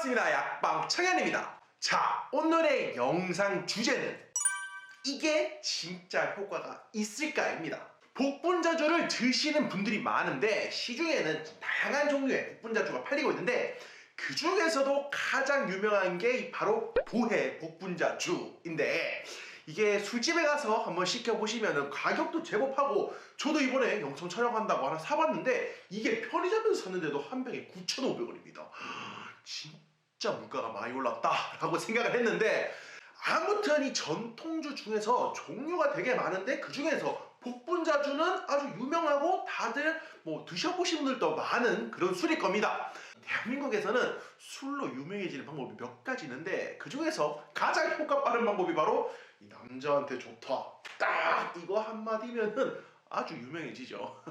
반갑습니다. 약방 청현입니다. 자, 오늘의 영상 주제는 이게 진짜 효과가 있을까입니다. 복분자주를 드시는 분들이 많은데 시중에는 다양한 종류의 복분자주가 팔리고 있는데 그 중에서도 가장 유명한 게 바로 보혜 복분자주인데 이게 술집에 가서 한번 시켜보시면 가격도 제법 하고, 저도 이번에 영상 촬영한다고 하나 사봤는데 이게 편의점에서 샀는데도 한 병에 9,500원입니다. 진짜 물가가 많이 올랐다 라고 생각을 했는데, 아무튼 이 전통주 중에서 종류가 되게 많은데 그 중에서 복분자주는 아주 유명하고 다들 드셔보신 분들도 많은 그런 술일 겁니다. 대한민국에서는 술로 유명해지는 방법이 몇 가지 있는데 그 중에서 가장 효과 빠른 방법이 바로 이 남자한테 좋다, 딱 이거 한마디면은 아주 유명해지죠.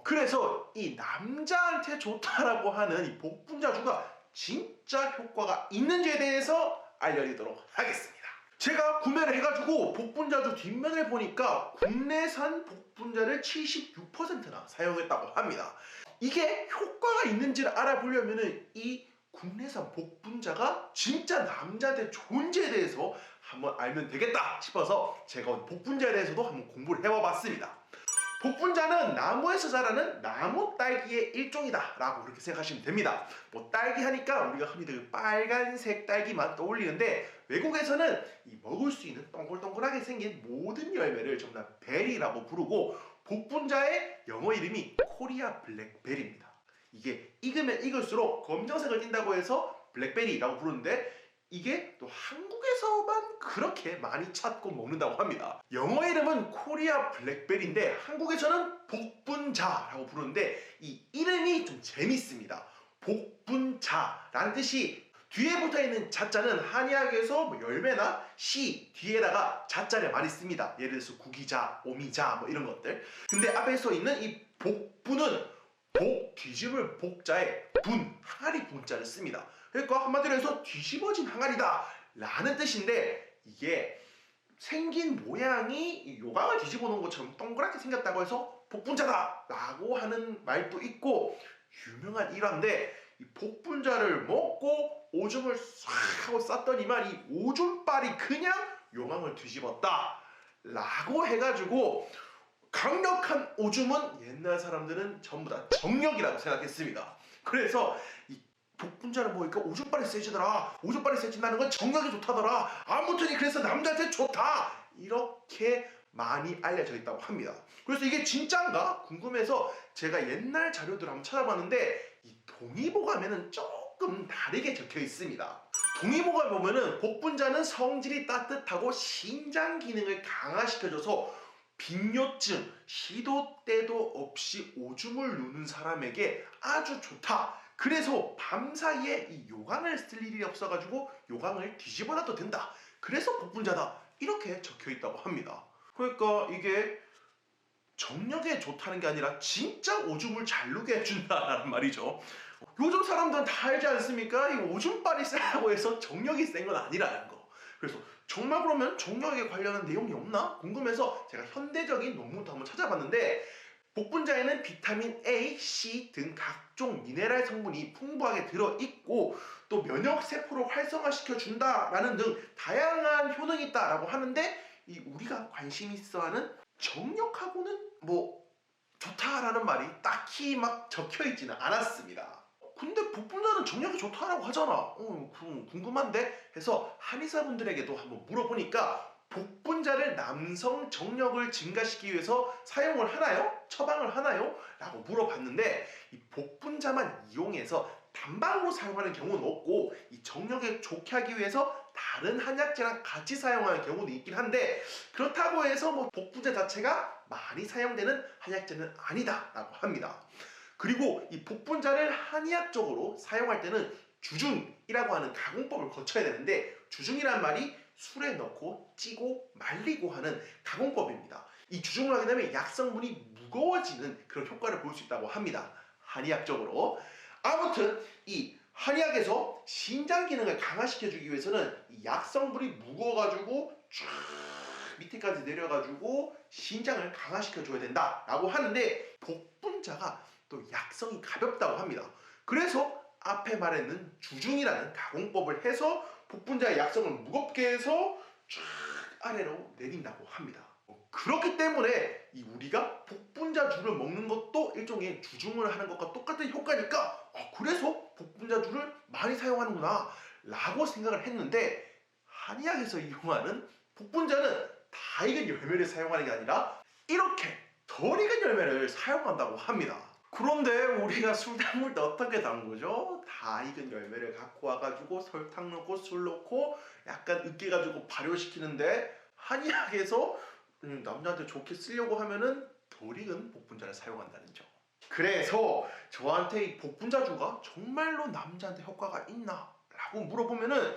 그래서 이 남자한테 좋다라고 하는 이 복분자주가 진짜 효과가 있는지에 대해서 알려드리도록 하겠습니다. 제가 구매를 해가지고 복분자주 뒷면을 보니까 국내산 복분자를 76%나 사용했다고 합니다. 이게 효과가 있는지를 알아보려면 이 국내산 복분자가 진짜 남자한테 좋은지에 대해서 한번 알면 되겠다 싶어서 제가 복분자에 대해서도 한번 공부를 해봐봤습니다. 복분자는 나무에서 자라는 나무 딸기의 일종이다 라고 그렇게 생각하시면 됩니다. 딸기 하니까 우리가 흔히들 빨간색 딸기만 떠올리는데 외국에서는 이 먹을 수 있는 동글동글하게 생긴 모든 열매를 전부 다 베리라고 부르고, 복분자의 영어 이름이 코리아 블랙베리입니다. 이게 익으면 익을수록 검정색을 띈다고 해서 블랙베리라고 부르는데 이게 또 한국에서만 그렇게 많이 찾고 먹는다고 합니다. 영어 이름은 코리아 블랙베리인데 한국에서는 복분자라고 부르는데 이 이름이 좀 재밌습니다. 복분자라는 뜻이 뒤에 붙어있는 자자는 한의학에서 열매나 씨 뒤에다가 자자를 많이 씁니다. 예를 들어서 구기자, 오미자 이런 것들. 근데 앞에 써 있는 이 복분은 복, 뒤집을 복자에 분, 항아리 분자를 씁니다. 그러니까 한마디로 해서 뒤집어진 항아리다 라는 뜻인데, 이게 생긴 모양이 요강을 뒤집어 놓은 것처럼 동그랗게 생겼다고 해서 복분자다 라고 하는 말도 있고, 유명한 일화인데 이 복분자를 먹고 오줌을 싹 하고 쌌더니만 이 오줌빨이 그냥 요강을 뒤집었다 라고 해가지고, 강력한 오줌은 옛날 사람들은 전부 다 정력이라고 생각했습니다. 그래서 이 복분자를 먹으니까 오줌빨이 세지더라, 오줌빨이 세진다는 건 정력이 좋다더라, 아무튼 그래서 남자한테 좋다 이렇게 많이 알려져 있다고 합니다. 그래서 이게 진짜인가 궁금해서 제가 옛날 자료들을 한번 찾아봤는데 이 동의보감에는 조금 다르게 적혀 있습니다. 동의보감에 보면은 복분자는 성질이 따뜻하고 신장 기능을 강화시켜줘서 빈뇨증, 시도 때도 없이 오줌을 누는 사람에게 아주 좋다. 그래서 밤사이에 이 요강을 쓸 일이 없어가지고 요강을 뒤집어놔도 된다. 그래서 복분자다 이렇게 적혀있다고 합니다. 그러니까 이게 정력에 좋다는 게 아니라 진짜 오줌을 잘 누게 해준다는 말이죠. 요즘 사람들은 다 알지 않습니까? 이 오줌빨이 세다고 해서 정력이 센 건 아니라는 거. 그래서 정말 그러면 정력에 관련한 내용이 없나 궁금해서 제가 현대적인 논문도 한번 찾아봤는데, 복분자에는 비타민 A, C 등 각종 미네랄 성분이 풍부하게 들어있고 또 면역세포를 활성화시켜 준다라는 등 다양한 효능이 있다라고 하는데, 이 우리가 관심 있어 하는 정력하고는 좋다라는 말이 딱히 막 적혀있지는 않았습니다. 근데 복분자는 정력이 좋다라고 하잖아. 궁금한데 해서 한의사분들에게도 한번 물어보니까 복분자를 남성 정력을 증가시키기 위해서 사용을 하나요? 처방을 하나요? 라고 물어봤는데 이 복분자만 이용해서 단방으로 사용하는 경우는 없고, 이 정력에 좋게 하기 위해서 다른 한약재랑 같이 사용하는 경우도 있긴 한데, 그렇다고 해서 복분자 자체가 많이 사용되는 한약재는 아니다 라고 합니다. 그리고 이 복분자를 한의학적으로 사용할 때는 주중이라고 하는 가공법을 거쳐야 되는데, 주중이란 말이 술에 넣고 찌고 말리고 하는 가공법입니다. 이 주중을 하게 되면 약성분이 무거워지는 그런 효과를 볼 수 있다고 합니다. 한의학적으로. 아무튼 이 한의학에서 신장 기능을 강화시켜주기 위해서는 이 약성분이 무거워가지고 쫙 밑에까지 내려가지고 신장을 강화시켜줘야 된다라고 하는데, 복분자가 또 약성이 가볍다고 합니다. 그래서 앞에 말했는 주중이라는 가공법을 해서 복분자의 약성을 무겁게 해서 쫙 아래로 내린다고 합니다. 그렇기 때문에 이 우리가 복분자주를 먹는 것도 일종의 주중을 하는 것과 똑같은 효과니까 그래서 복분자주를 많이 사용하는구나 라고 생각을 했는데, 한의학에서 이용하는 복분자는 다 익은 열매를 사용하는 게 아니라 이렇게 덜 익은 열매를 사용한다고 합니다. 그런데 우리가 술탕물 때 어떻게 담그죠? 다 익은 열매를 갖고 와가지고 설탕 넣고 술 넣고 약간 으깨가지고 발효시키는데, 한의학에서 남자한테 좋게 쓰려고 하면은 덜 익은 복분자를 사용한다는 점. 그래서 저한테 이 복분자주가 정말로 남자한테 효과가 있나? 라고 물어보면은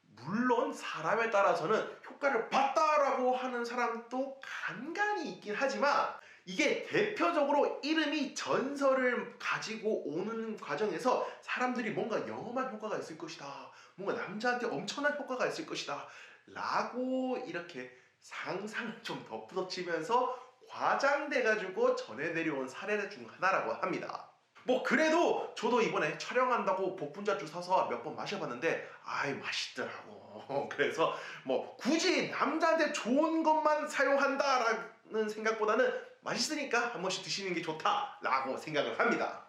물론 사람에 따라서는 효과를 봤다라고 하는 사람도 간간이 있긴 하지만, 이게 대표적으로 이름이 전설을 가지고 오는 과정에서 사람들이 뭔가 영험한 효과가 있을 것이다, 뭔가 남자한테 엄청난 효과가 있을 것이다 라고 이렇게 상상을 좀 덧붙여치면서 과장돼가지고 전해 내려온 사례 중 하나라고 합니다. 뭐 그래도 저도 이번에 촬영한다고 복분자주 사서 몇 번 마셔봤는데 아이 맛있더라고. 그래서 뭐 굳이 남자한테 좋은 것만 사용한다라는 생각보다는 맛있으니까 한 번씩 드시는 게 좋다라고 생각을 합니다.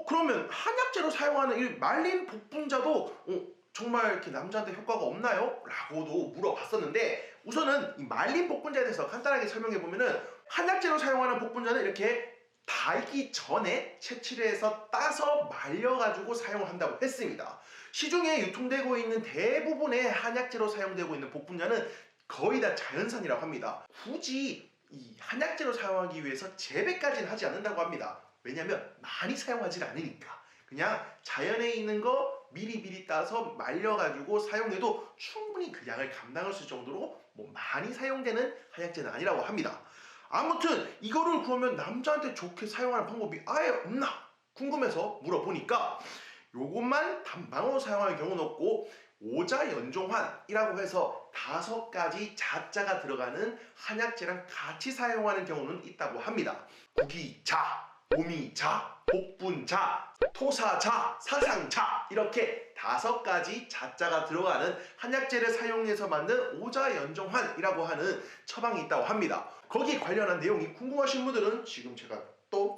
그러면 한약재로 사용하는 이 말린 복분자도 정말 이렇게 남자한테 효과가 없나요? 라고도 물어봤었는데, 우선은 이 말린 복분자에 대해서 간단하게 설명해보면은, 한약재로 사용하는 복분자는 이렇게 다 익기 전에 채취를 해서 따서 말려가지고 사용한다고 했습니다. 시중에 유통되고 있는 대부분의 한약재로 사용되고 있는 복분자는 거의 다 자연산이라고 합니다. 굳이 이 한약재로 사용하기 위해서 재배까지는 하지 않는다고 합니다. 왜냐하면 많이 사용하지 않으니까. 그냥 자연에 있는 거 미리미리 따서 말려가지고 사용해도 충분히 그 양을 감당할 수 있을 정도로 뭐 많이 사용되는 한약재는 아니라고 합니다. 아무튼 이거를 그러면 남자한테 좋게 사용하는 방법이 아예 없나 궁금해서 물어보니까, 요것만 단방으로 사용하는 경우는 없고 오자연종환이라고 해서 5가지 자자가 들어가는 한약재랑 같이 사용하는 경우는 있다고 합니다. 구기자, 오미자, 복분자, 토사자, 사상자, 이렇게 5가지 자자가 들어가는 한약재를 사용해서 만든 오자연종환이라고 하는 처방이 있다고 합니다. 거기 관련한 내용이 궁금하신 분들은 지금 제가 또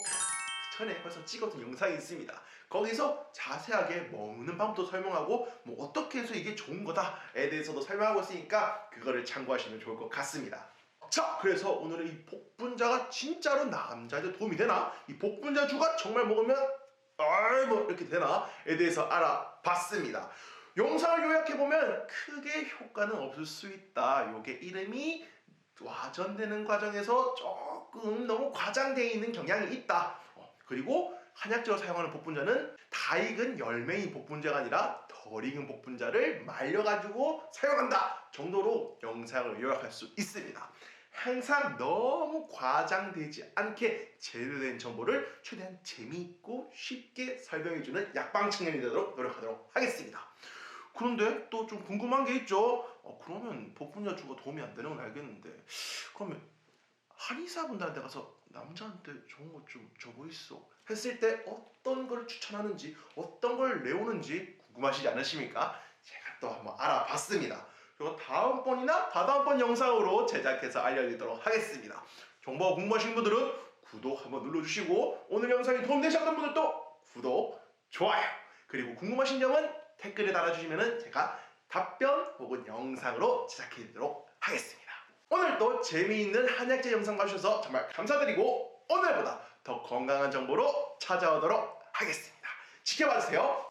전에 벌써 찍었던 영상이 있습니다. 거기서 자세하게 먹는 방법도 설명하고 뭐 어떻게 해서 이게 좋은 거다에 대해서도 설명하고 있으니까 그거를 참고하시면 좋을 것 같습니다. 자, 그래서 오늘은 이 복분자가 진짜로 남자한테 도움이 되나? 이 복분자주가 정말 먹으면 뭐 이렇게 되나에 대해서 알아봤습니다. 영상을 요약해보면 크게 효과는 없을 수 있다. 요게 이름이 와전되는 과정에서 조금 너무 과장되어 있는 경향이 있다. 그리고 한약재로 사용하는 복분자는 다 익은 열매인 복분자가 아니라 덜 익은 복분자를 말려가지고 사용한다 정도로 영상을 요약할 수 있습니다. 항상 너무 과장되지 않게 제대로 된 정보를 최대한 재미있고 쉽게 설명해주는 약방 청년이 되도록 노력하도록 하겠습니다. 그런데 또 좀 궁금한 게 있죠. 그러면 복분자주가 도움이 안 되는 건 알겠는데, 그러면 한의사분들한테 가서 남자한테 좋은 것 좀 줘보이소 했을 때 어떤 걸 추천하는지 어떤 걸 내오는지 궁금하시지 않으십니까? 제가 또 한번 알아봤습니다. 그리고 다음번이나 다다음번 영상으로 제작해서 알려드리도록 하겠습니다. 정보가 궁금하신 분들은 구독 한번 눌러주시고, 오늘 영상이 도움되셨던 분들도 구독, 좋아요, 그리고 궁금하신 점은 댓글에 달아주시면 제가 답변 혹은 영상으로 제작해드리도록 하겠습니다. 오늘도 재미있는 한약재 영상 봐주셔서 정말 감사드리고 오늘보다 더 건강한 정보로 찾아오도록 하겠습니다. 지켜봐주세요.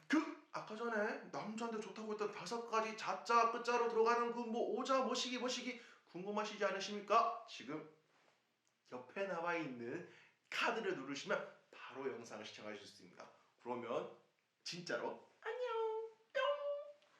뿅! 아까 전에 남자한테 좋다고 했던 5가지 자자 끝자로 들어가는 그 뭐 오자 뭐시기 궁금하시지 않으십니까? 지금 옆에 나와 있는 카드를 누르시면 바로 영상을 시청하실 수 있습니다. 그러면 진짜로